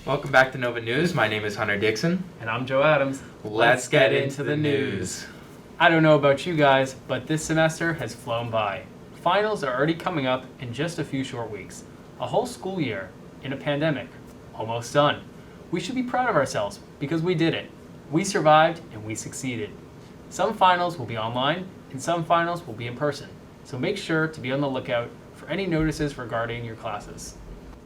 Welcome back to Nova News. My name is Hunter Dickson. And I'm Joe Adams. Let's get into the news. I don't know about you guys, but this semester has flown by. Finals are already coming up in just a few short weeks. A whole school year in a pandemic. Almost done. We should be proud of ourselves because we did it. We survived and we succeeded. Some finals will be online and some finals will be in person. So make sure to be on the lookout for any notices regarding your classes.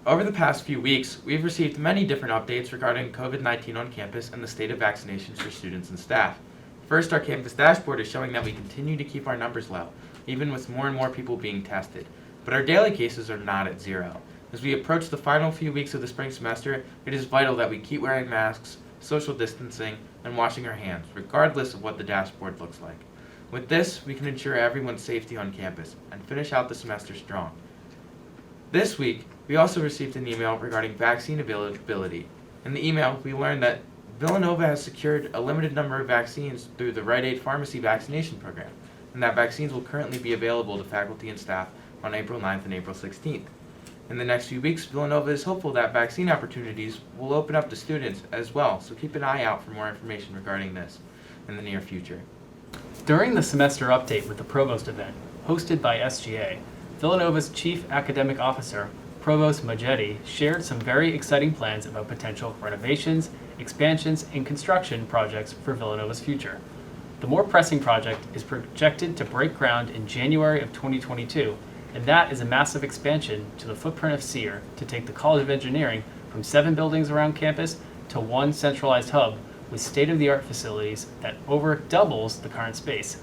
Over the past few weeks, we've received many different updates regarding COVID-19 on campus and the state of vaccinations for students and staff. First, our campus dashboard is showing that we continue to keep our numbers low, even with more and more people being tested. But our daily cases are not at zero. As we approach the final few weeks of the spring semester, it is vital that we keep wearing masks, social distancing, and washing our hands, regardless of what the dashboard looks like. With this, we can ensure everyone's safety on campus and finish out the semester strong. This week, we also received an email regarding vaccine availability. In the email, we learned that Villanova has secured a limited number of vaccines through the Rite Aid Pharmacy vaccination program, and that vaccines will currently be available to faculty and staff on April 9th and April 16th. In the next few weeks, Villanova is hopeful that vaccine opportunities will open up to students as well, so keep an eye out for more information regarding this in the near future. During the semester update with the Provost event, hosted by SGA, Villanova's Chief Academic Officer, Provost Majetti, shared some very exciting plans about potential renovations, expansions, and construction projects for Villanova's future. The more pressing project is projected to break ground in January of 2022, and that is a massive expansion to the footprint of SEER to take the College of Engineering from 7 buildings around campus to one centralized hub with state-of-the-art facilities that over doubles the current space.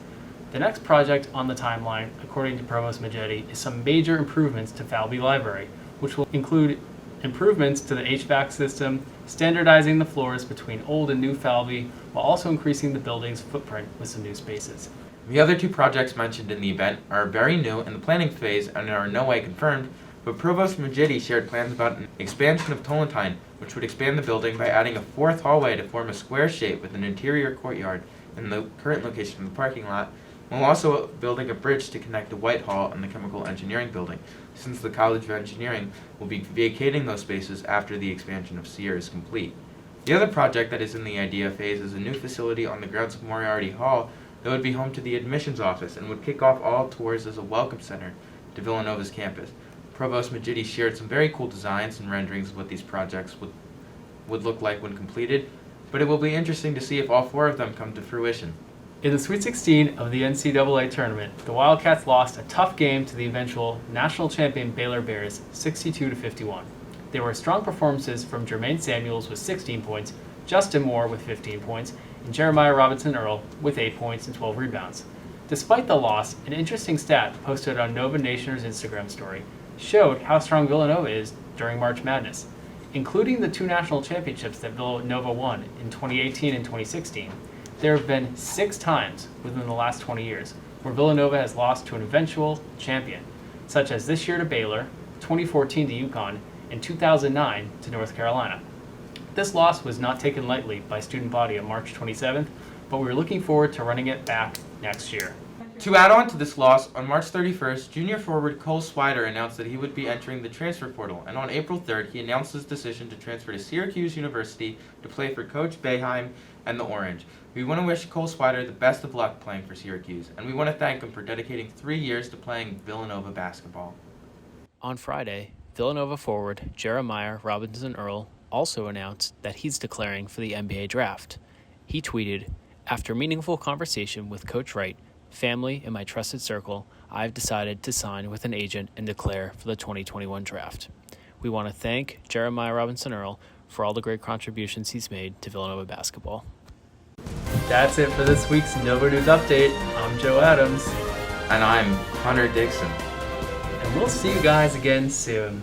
The next project on the timeline, according to Provost Majetti, is some major improvements to Falby Library, which will include improvements to the HVAC system, standardizing the floors between old and new Falby, while also increasing the building's footprint with some new spaces. The other two projects mentioned in the event are very new in the planning phase and are in no way confirmed, but Provost Majetti shared plans about an expansion of Tolentine, which would expand the building by adding a 4th hallway to form a square shape with an interior courtyard in the current location of the parking lot, while also building a bridge to connect the Whitehall and the Chemical Engineering building, since the College of Engineering will be vacating those spaces after the expansion of SEER is complete. The other project that is in the idea phase is a new facility on the grounds of Moriarty Hall that would be home to the admissions office and would kick off all tours as a welcome center to Villanova's campus. Provost Majetti shared some very cool designs and renderings of what these projects would look like when completed, but it will be interesting to see if all 4 of them come to fruition. In the Sweet 16 of the NCAA tournament, the Wildcats lost a tough game to the eventual national champion Baylor Bears 62-51. There were strong performances from Jermaine Samuels with 16 points, Justin Moore with 15 points, and Jeremiah Robinson Earl with 8 points and 12 rebounds. Despite the loss, an interesting stat posted on Nova Nationer's Instagram story showed how strong Villanova is during March Madness. Including the 2 national championships that Villanova won in 2018 and 2016, there have been 6 times within the last 20 years where Villanova has lost to an eventual champion, such as this year to Baylor, 2014 to UConn, and 2009 to North Carolina. This loss was not taken lightly by student body on March 27th, but we're looking forward to running it back next year. To add on to this loss, on March 31st, junior forward Cole Swider announced that he would be entering the transfer portal, and on April 3rd, he announced his decision to transfer to Syracuse University to play for Coach Boeheim and the Orange. We want to wish Cole Swider the best of luck playing for Syracuse, and we want to thank him for dedicating 3 years to playing Villanova basketball. On Friday, Villanova forward Jeremiah Robinson Earl also announced that he's declaring for the NBA draft. He tweeted, "After meaningful conversation with Coach Wright, family, and my trusted circle, I've decided to sign with an agent and declare for the 2021 draft." We want to thank Jeremiah Robinson Earl for all the great contributions he's made to Villanova basketball. That's it for this week's Nova News Update. I'm Joe Adams. And I'm Hunter Dickson. And we'll see you guys again soon.